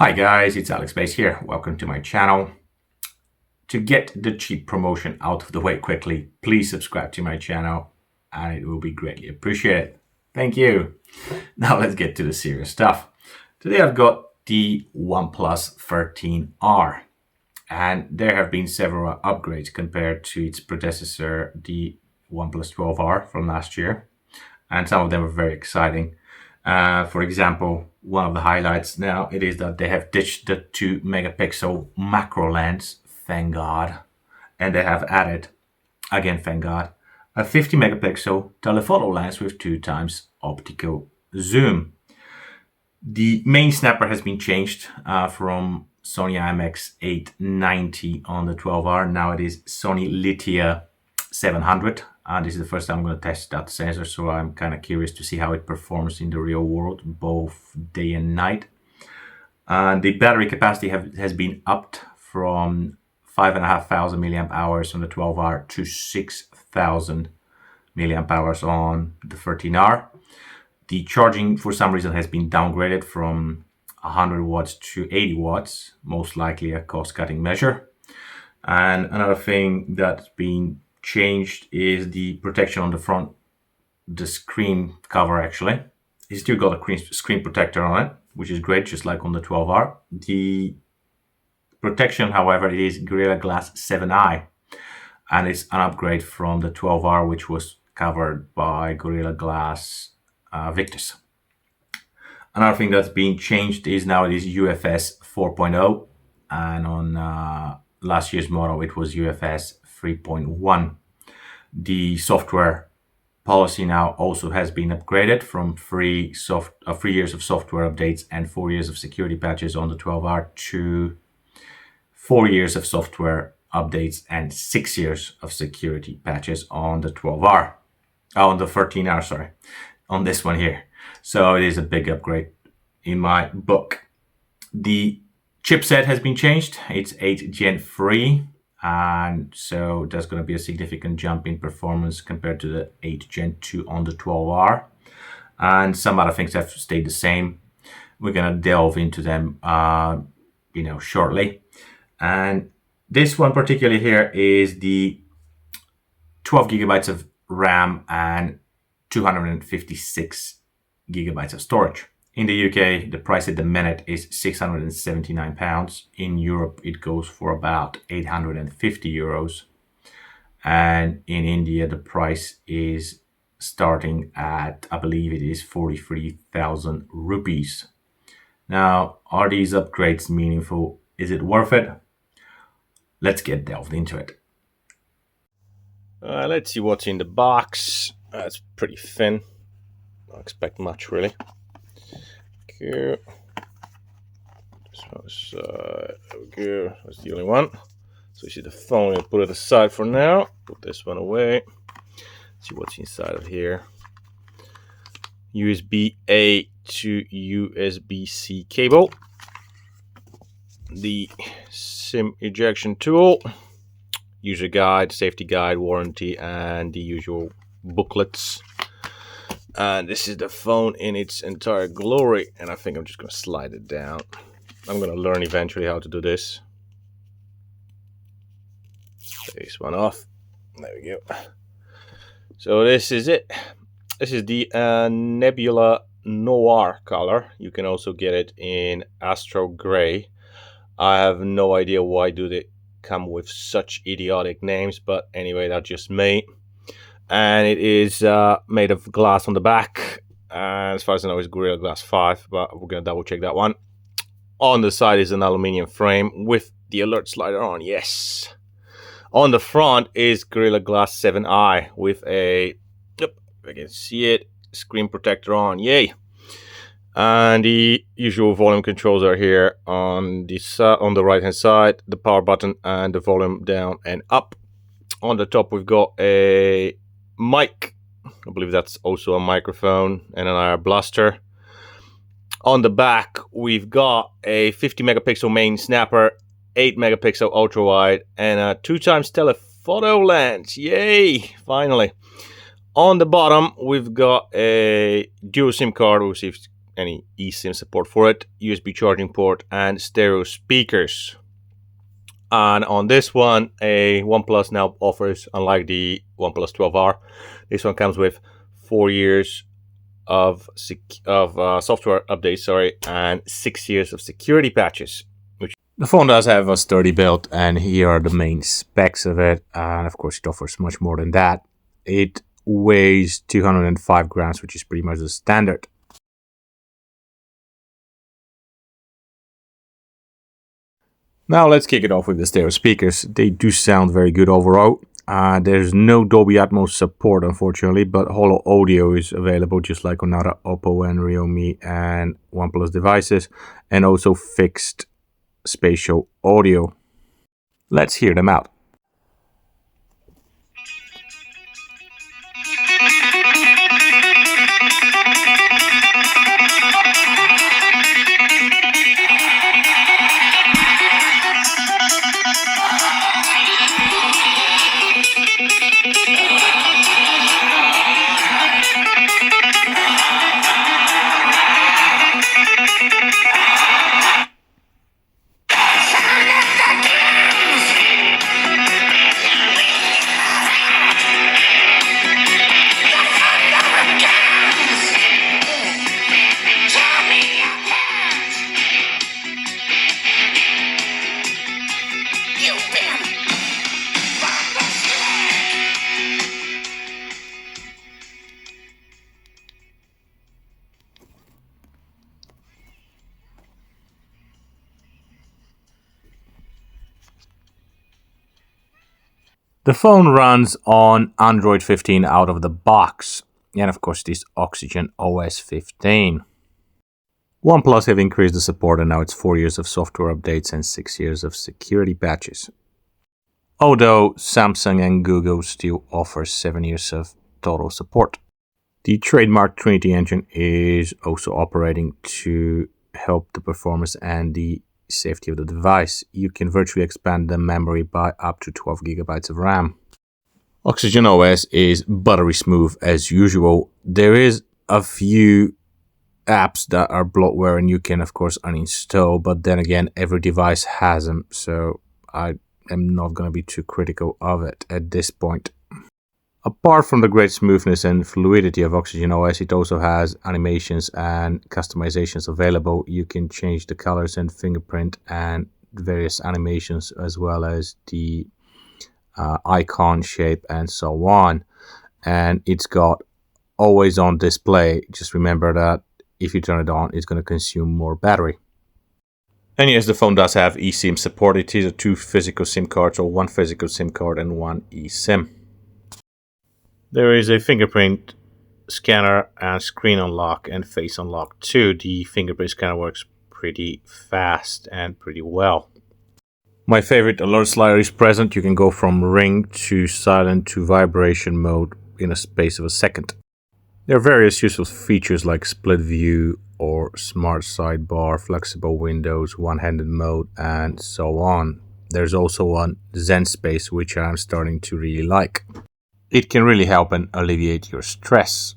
Hi guys, it's Alex Base here. Welcome to my channel. To get the cheap promotion out of the way quickly, please subscribe to my channel and it will be greatly appreciated. Thank you. Now let's get to the serious stuff. Today I've got the OnePlus 13R and there have been several upgrades compared to its predecessor, the OnePlus 12R from last year, and some of them are very exciting. For example, one of the highlights now it is that they have ditched the 2 megapixel macro lens, thank God, and they have added, again thank God, a 50 megapixel telephoto lens with 2 times optical zoom. The main snapper has been changed from Sony IMX890 on the 12R. Now it is Sony Lithia 700. This is the first time I'm going to test that sensor, so I'm kind of curious to see how it performs in the real world, both day and night. The battery capacity has been upped from 5,500 milliamp hours on the 12R to 6,000 milliamp hours on the 13R. The charging, for some reason, has been downgraded from 100 watts to 80 watts, most likely a cost-cutting measure. And another thing that's been changed is the protection on the front, the screen cover actually. It's still got a screen protector on it, which is great, just like on the 12R. The protection, however, it is Gorilla Glass 7i, and it's an upgrade from the 12R, which was covered by Gorilla Glass Victus. Another thing that's being changed is now it is UFS 4.0, and on last year's model it was UFS 3.1. The software policy now also has been upgraded from 3 years of software updates and 4 years of security patches on the 12R to 4 years of software updates and 6 years of security patches on the 12R. On the 13R, sorry, on this one here. So it is a big upgrade in my book. The chipset has been changed. It's 8 Gen 3. And so there's going to be a significant jump in performance compared to the 8 Gen 2 on the 12R. And some other things have stayed the same. We're going to delve into them, shortly. And this one particularly here is the 12 gigabytes of RAM and 256 gigabytes of storage. In the UK, the price at the minute is £679. In Europe, it goes for about 850 euros. And in India, the price is starting at, I believe it is 43,000 rupees. Now, are these upgrades meaningful? Is it worth it? Let's get delved into it. Let's see what's in the box. It's pretty thin. Don't expect much, really. Here. This one's there we go. That's the only one. So you see the phone, I'll put it aside for now. Put this one away. See what's inside of here. USB-A to USB-C cable. The SIM ejection tool. User guide, safety guide, warranty, and the usual booklets. And this is the phone in its entire glory, and I think I'm just going to slide it down. I'm going to learn eventually how to do this. Take this one off. There we go. So this is it. This is the Nebula Noir color. You can also get it in Astro Gray. I have no idea why do they come with such idiotic names, but anyway, that's just me. And it is made of glass on the back. As far as I know, it's Gorilla Glass 5, but we're going to double check that one. On the side is an aluminium frame with the alert slider on, yes. On the front is Gorilla Glass 7i with a, if I can see it, screen protector on, yay. And the usual volume controls are here on the right hand side, the power button and the volume down and up. On the top we've got a mic, I believe that's also a microphone, and an IR blaster. On the back we've got a 50 megapixel main snapper, 8 megapixel ultra wide, and a 2 times telephoto lens, yay, finally. On the bottom we've got a dual SIM card. We'll see if any eSIM support for it, USB charging port, and stereo speakers. And on this one, a OnePlus now offers, unlike the OnePlus 13R, this one comes with 4 years of software updates, and 6 years of security patches. The phone does have a sturdy build, and here are the main specs of it. And of course, it offers much more than that. It weighs 205 grams, which is pretty much the standard. Now let's kick it off with the stereo speakers. They do sound very good overall. There's no Dolby Atmos support, unfortunately, but holo audio is available, just like on other Oppo and Realme and OnePlus devices, and also fixed spatial audio. Let's hear them out. The phone runs on Android 15 out of the box, and of course this Oxygen OS 15. OnePlus have increased the support, and now it's 4 years of software updates and 6 years of security patches. Although Samsung and Google still offer 7 years of total support. The trademark Trinity engine is also operating to help the performance and the safety of the device. You can virtually expand the memory by up to 12 gigabytes of RAM. Oxygen OS is buttery smooth as usual. There is a few apps that are bloatware and you can of course uninstall, but then again every device has them, so I am not going to be too critical of it at this point. Apart from the great smoothness and fluidity of Oxygen OS, it also has animations and customizations available. You can change the colors and fingerprint and various animations, as well as the icon shape and so on. And it's got always on display. Just remember that if you turn it on, it's going to consume more battery. And yes, the phone does have eSIM support. It is a 2 physical SIM cards, or 1 physical SIM card and 1 eSIM. There is a fingerprint scanner and screen unlock and face unlock too. The fingerprint scanner works pretty fast and pretty well. My favorite alert slider is present. You can go from ring to silent to vibration mode in a space of a second. There are various useful features like split view or smart sidebar, flexible windows, one-handed mode, and so on. There's also one Zen space, which I'm starting to really like. It can really help and alleviate your stress.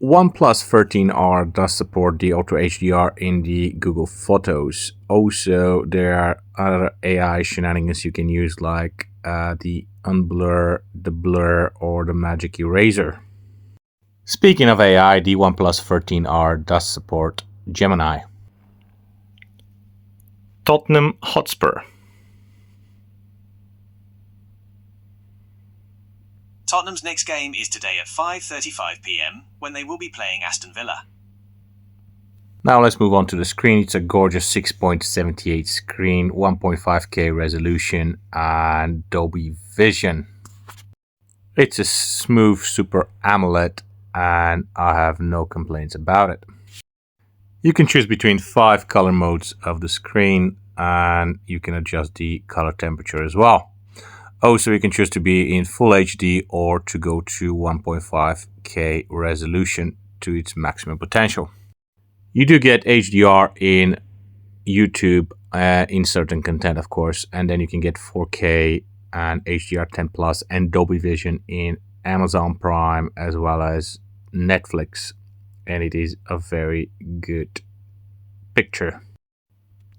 OnePlus 13R does support the Ultra HDR in the Google Photos. Also, there are other AI shenanigans you can use, like the unblur, the blur, or the magic eraser. Speaking of AI, the OnePlus 13R does support Gemini. Tottenham Hotspur. Tottenham's next game is today at 5:35 PM when they will be playing Aston Villa. Now let's move on to the screen. It's a gorgeous 6.78 screen, 1.5K resolution and Dolby Vision. It's a smooth Super AMOLED and I have no complaints about it. You can choose between 5 color modes of the screen and you can adjust the color temperature as well. Also, you can choose to be in Full HD or to go to 1.5K resolution to its maximum potential. You do get HDR in YouTube in certain content, of course, and then you can get 4K and HDR10 Plus and Dolby Vision in Amazon Prime as well as Netflix, and it is a very good picture.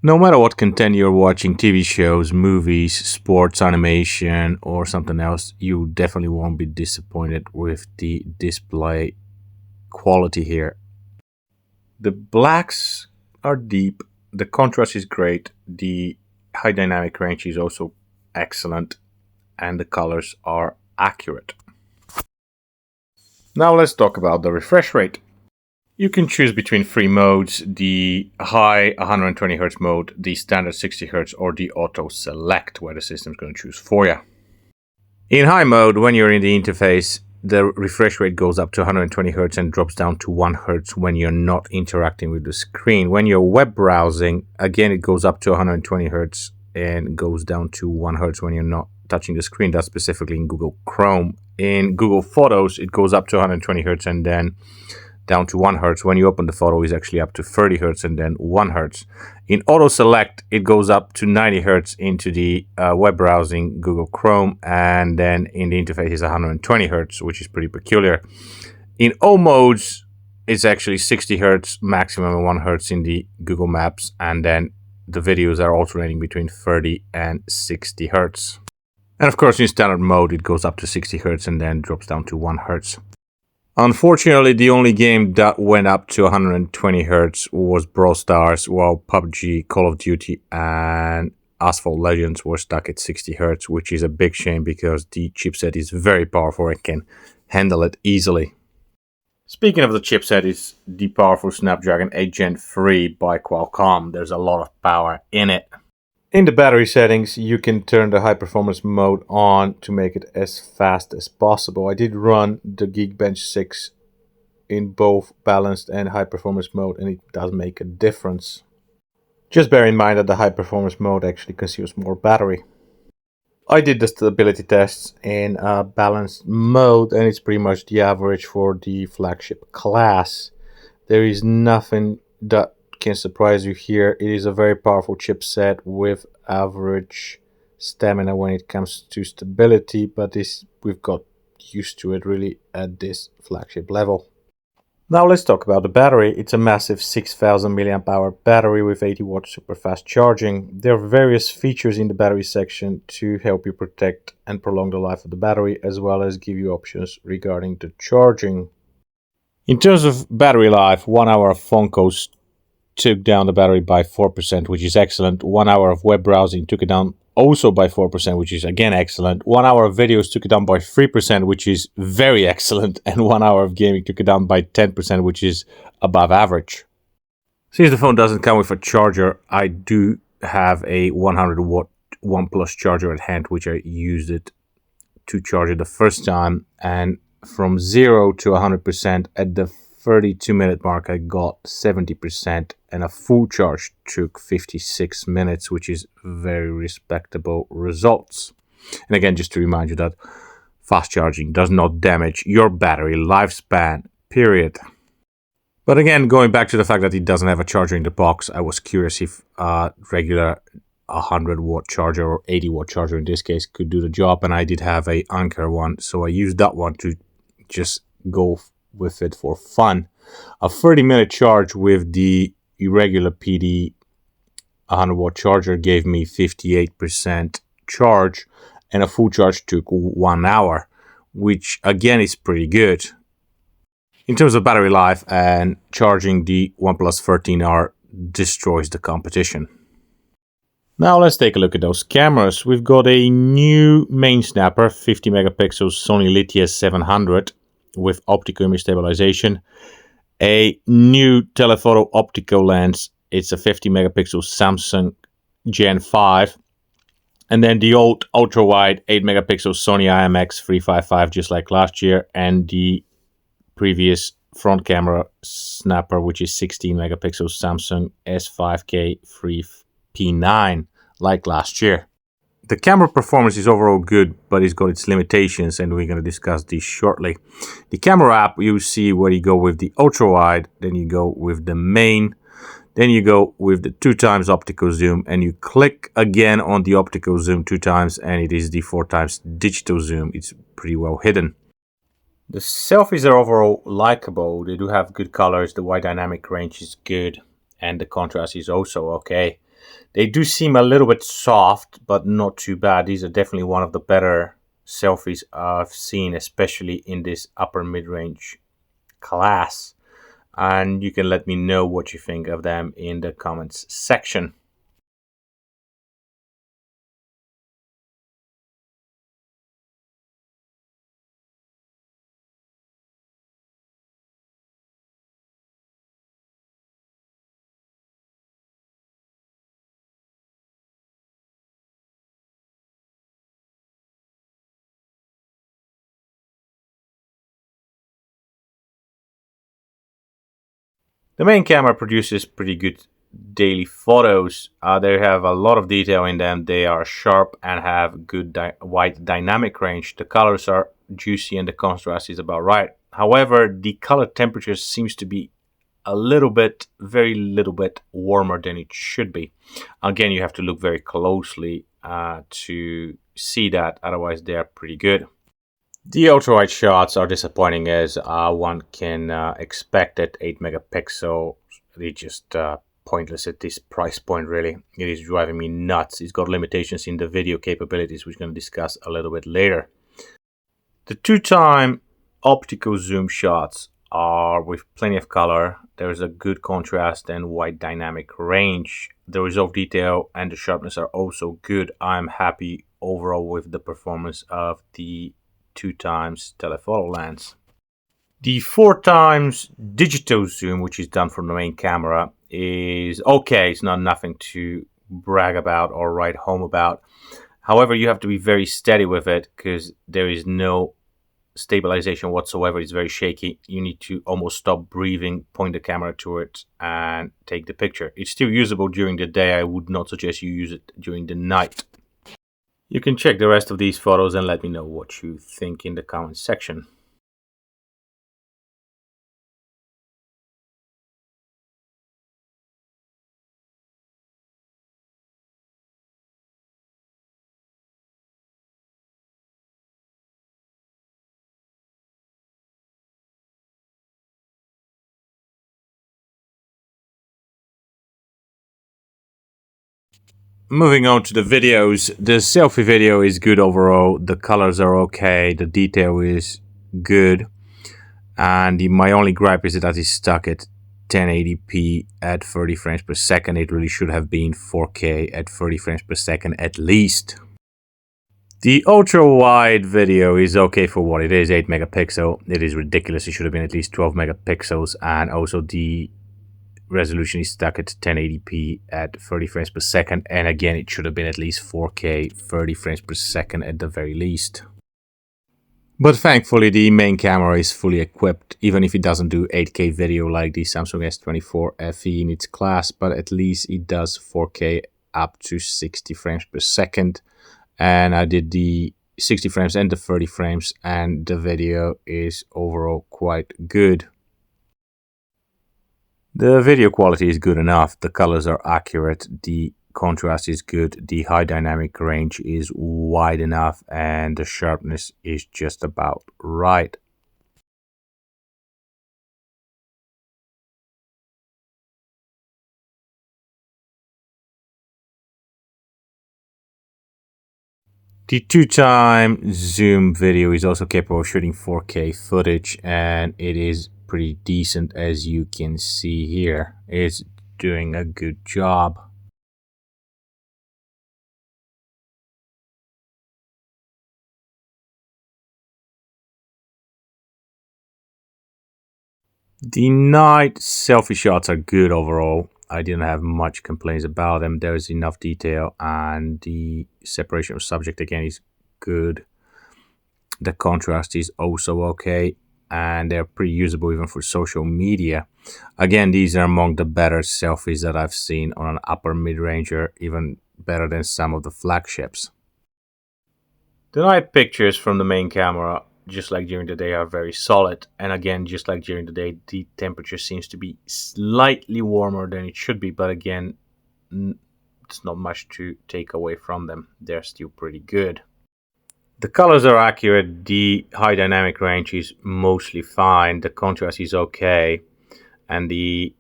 No matter what content you're watching, TV shows, movies, sports, animation, or something else, you definitely won't be disappointed with the display quality here. The blacks are deep, the contrast is great, the high dynamic range is also excellent, and the colors are accurate. Now let's talk about the refresh rate. You can choose between 3 modes, the high 120Hz mode, the standard 60Hz, or the auto select, where the system is going to choose for you. In high mode, when you're in the interface, the refresh rate goes up to 120Hz and drops down to 1 Hz when you're not interacting with the screen. When you're web browsing, again it goes up to 120Hz and goes down to 1 Hz when you're not touching the screen. That's specifically in Google Chrome. In Google Photos, it goes up to 120Hz and then down to 1 Hz. When you open the photo, it's actually up to 30 Hz and then 1 Hz. In auto select, it goes up to 90 Hz into the web browsing Google Chrome, and then in the interface is 120 Hz, which is pretty peculiar. In all modes, it's actually 60 Hz maximum and 1 Hz in the Google Maps, and then the videos are alternating between 30 and 60 Hz. And of course, in standard mode, it goes up to 60 Hz and then drops down to 1 Hz. Unfortunately, the only game that went up to 120 Hz was Brawl Stars, while PUBG, Call of Duty, and Asphalt Legends were stuck at 60 Hz, which is a big shame because the chipset is very powerful and can handle it easily. Speaking of the chipset, it's the powerful Snapdragon 8 Gen 3 by Qualcomm. There's a lot of power in it. In the battery settings, you can turn the high performance mode on to make it as fast as possible. I did run the Geekbench 6 in both balanced and high performance mode, and it does make a difference. Just bear in mind that the high performance mode actually consumes more battery. I did the stability tests in balanced mode, and it's pretty much the average for the flagship class. There is nothing that can surprise you here. It is a very powerful chipset with average stamina when it comes to stability, but we've got used to it really at this flagship level. Now let's talk about the battery. It's a massive 6000 mAh battery with 80 watt super fast charging. There are various features in the battery section to help you protect and prolong the life of the battery, as well as give you options regarding the charging. In terms of battery life, 1 hour of phone calls took down the battery by 4%, which is excellent. 1 hour of web browsing took it down also by 4%, which is again excellent. 1 hour of videos took it down by 3%, which is very excellent. And 1 hour of gaming took it down by 10%, which is above average. Since the phone doesn't come with a charger, I do have a 100 watt OnePlus charger at hand, which I used it to charge it the first time. And from 0 to 100% at the 32-minute mark, I got 70%, and a full charge took 56 minutes, which is very respectable results. And again, just to remind you that fast charging does not damage your battery lifespan, period. But again, going back to the fact that it doesn't have a charger in the box, I was curious if a regular 100 watt charger or 80 watt charger in this case could do the job, and I did have a Anker one, so I used that one to just go with it for fun. A 30-minute charge with the irregular PD 100 watt charger gave me 58% charge, and a full charge took 1 hour, which again is pretty good. In terms of battery life and charging, the OnePlus 13R destroys the competition. Now let's take a look at those cameras. We've got a new main snapper, 50 megapixels Sony Litias 700 with optical image stabilization. A new telephoto optical lens. It's a 50 megapixel Samsung Gen 5. And then the old ultra-wide 8 megapixel Sony IMX 355, just like last year. And the previous front camera snapper, which is 16 megapixel Samsung S5K 3P9, like last year. The camera performance is overall good, but it's got its limitations, and we're going to discuss these shortly. The camera app, you see where you go with the ultra-wide, then you go with the main. Then you go with the 2x optical zoom and you click again on the optical zoom 2x and it is the 4x digital zoom. It's pretty well hidden. The selfies are overall likable. They do have good colors, the wide dynamic range is good, and the contrast is also okay. They do seem a little bit soft, but not too bad. These are definitely one of the better selfies I've seen, especially in this upper mid-range class. And you can let me know what you think of them in the comments section. The main camera produces pretty good daily photos. They have a lot of detail in them. They are sharp and have good wide dynamic range. The colors are juicy and the contrast is about right. However, the color temperature seems to be a little bit, very little bit warmer than it should be. Again, you have to look very closely to see that. Otherwise, they are pretty good. The ultrawide shots are disappointing as one can expect at 8 megapixel. They're just pointless at this price point, really. It is driving me nuts. It's got limitations in the video capabilities, which we're going to discuss a little bit later. The 2x optical zoom shots are with plenty of color. There's a good contrast and wide dynamic range. The resolve detail and the sharpness are also good. I'm happy overall with the performance of the 2x telephoto lens. The 4x digital zoom, which is done from the main camera, is okay. It's not nothing to brag about or write home about. However, you have to be very steady with it because there is no stabilization whatsoever. It's very shaky. You need to almost stop breathing, point the camera to it, and take the picture. It's still usable during the day. I would not suggest you use it during the night. You can check the rest of these photos and let me know what you think in the comments section. Moving on to the videos, the selfie video is good overall. The colors are okay, the detail is good, and my only gripe is that it's stuck at 1080p at 30 frames per second. It really should have been 4K at 30 frames per second at least. The ultra wide video is okay for what it is, 8 megapixel. It is ridiculous. It should have been at least 12 megapixels, and also the resolution is stuck at 1080p at 30 frames per second, and again it should have been at least 4K 30 frames per second at the very least. But thankfully the main camera is fully equipped, even if it doesn't do 8K video like the Samsung S24 FE in its class, but at least it does 4K up to 60 frames per second. And I did the 60 frames and the 30 frames, and the video is overall quite good. The video quality is good enough, the colors are accurate, the contrast is good, the high dynamic range is wide enough, and the sharpness is just about right. The 2x zoom video is also capable of shooting 4K footage, and it is pretty decent, as you can see here. It's doing a good job. The night selfie shots are good overall. I didn't have much complaints about them. There is enough detail, and the separation of subject again is good. The contrast is also okay, and they're pretty usable even for social media. Again, these are among the better selfies that I've seen on an upper mid-ranger, even better than some of the flagships. The night pictures from the main camera just like during the day, are very solid. And again, just like during the day, the temperature seems to be slightly warmer than it should be, but again, there's not much to take away from them. They're still pretty good. The colors are accurate, the high dynamic range is mostly fine, the contrast is okay, and the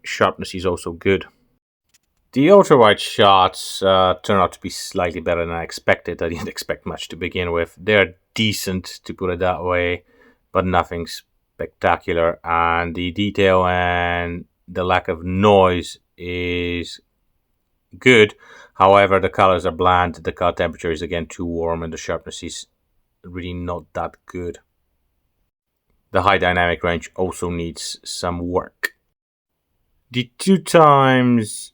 sharpness is also good. The ultrawide shots turn out to be slightly better than I expected. I didn't expect much to begin with. They're decent, to put it that way, but nothing spectacular. And the detail and the lack of noise is good. However, the colors are bland, the color temperature is again too warm, and the sharpness is really not that good. The high dynamic range also needs some work. The 2x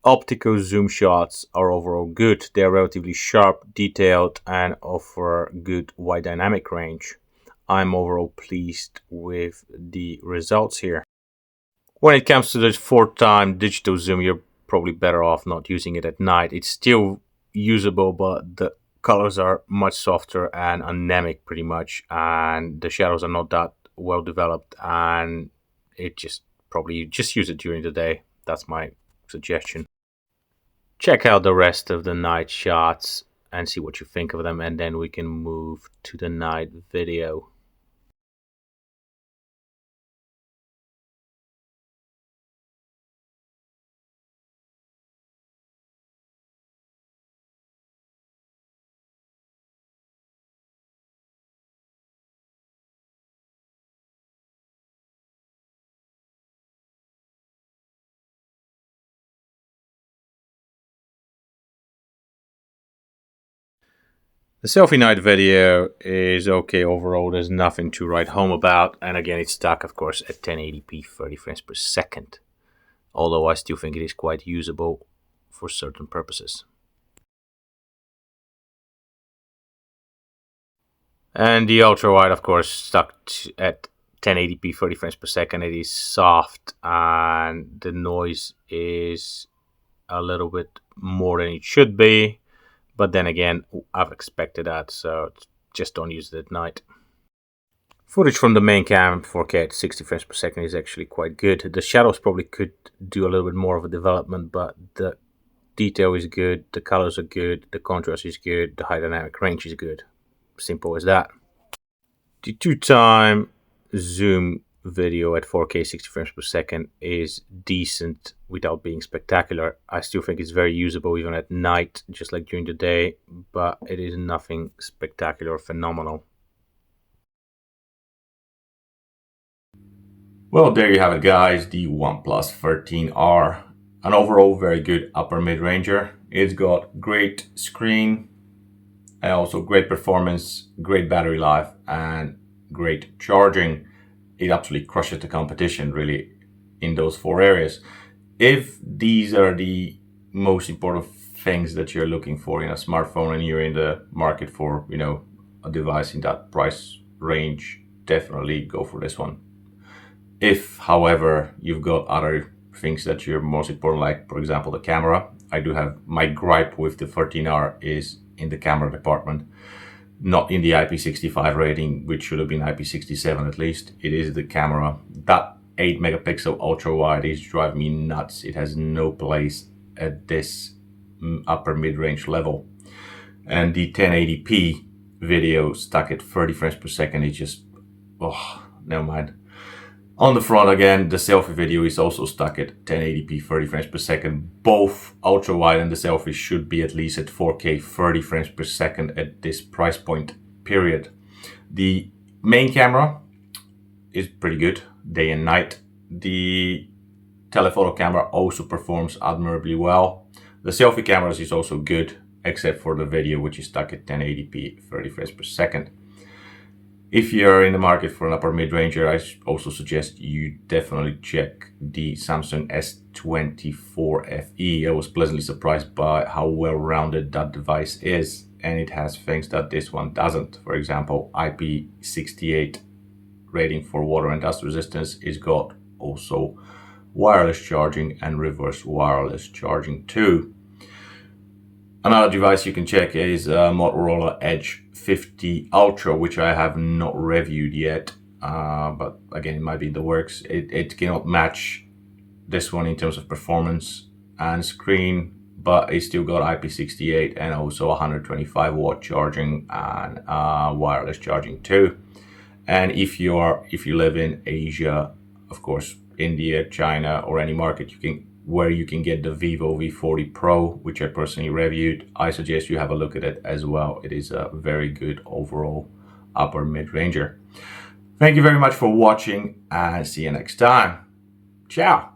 optical zoom shots are overall good. They are relatively sharp, detailed, and offer good wide dynamic range. I'm overall pleased with the results here. When it comes to the 4x digital zoom, you're probably better off not using it at night. It's still usable, but the colors are much softer and anemic pretty much, and the shadows are not that well developed, and it just probably just use it during the day. That's my suggestion. Check out the rest of the night shots and see what you think of them, and then we can move to the night video. The selfie night video is okay overall. There's nothing to write home about. And again, it's stuck, of course, at 1080p 30 frames per second. Although I still think it is quite usable for certain purposes. And the ultra-wide, of course, stuck at 1080p 30 frames per second. It is soft and the noise is a little bit more than it should be. But then again, I've expected that, so just don't use it at night. Footage from the main cam 4K at 60 frames per second is actually quite good. The shadows probably could do a little bit more of a development, but the detail is good, the colors are good, the contrast is good, the high dynamic range is good. Simple as that. The 2x zoom video at 4K 60 frames per second is decent without being spectacular. I still think it's very usable even at night, just like during the day, but it is nothing spectacular or phenomenal. Well, there you have it, guys, the OnePlus 13R. An overall very good upper mid-ranger. It's got great screen and also great performance, great battery life, and great charging. It absolutely crushes the competition, really, in those 4 areas. If these are the most important things that you're looking for in a smartphone and you're in the market for, a device in that price range, definitely go for this one. If, however, you've got other things that you're most important, like, for example, the camera, I do have my gripe with the 13R is in the camera department. Not in the IP65 rating, which should have been IP67 at least. It is the camera. That 8 megapixel ultra wide is driving me nuts. It has no place at this upper mid-range level. And the 1080p video stuck at 30 frames per second is just, never mind. On the front again, the selfie video is also stuck at 1080p 30 frames per second. Both ultra wide and the selfie should be at least at 4K 30 frames per second at this price point, period. The main camera is pretty good day and night. The telephoto camera also performs admirably well. The selfie cameras is also good, except for the video, which is stuck at 1080p 30 frames per second. If you're in the market for an upper mid-ranger, I also suggest you definitely check the Samsung S24 FE. I was pleasantly surprised by how well-rounded that device is, and it has things that this one doesn't. For example, IP68 rating for water and dust resistance. It's got also wireless charging and reverse wireless charging too. Another device you can check is Motorola Edge 50 Ultra, which I have not reviewed yet, but again, it might be in the works. It cannot match this one in terms of performance and screen, but it's still got IP68 and also 125 watt charging and wireless charging too. And if you live in Asia, of course, India, China, or any market where you can get the Vivo V40 Pro, which I personally reviewed, I suggest you have a look at it as well. It is a very good overall upper mid-ranger. Thank you very much for watching and see you next time. Ciao.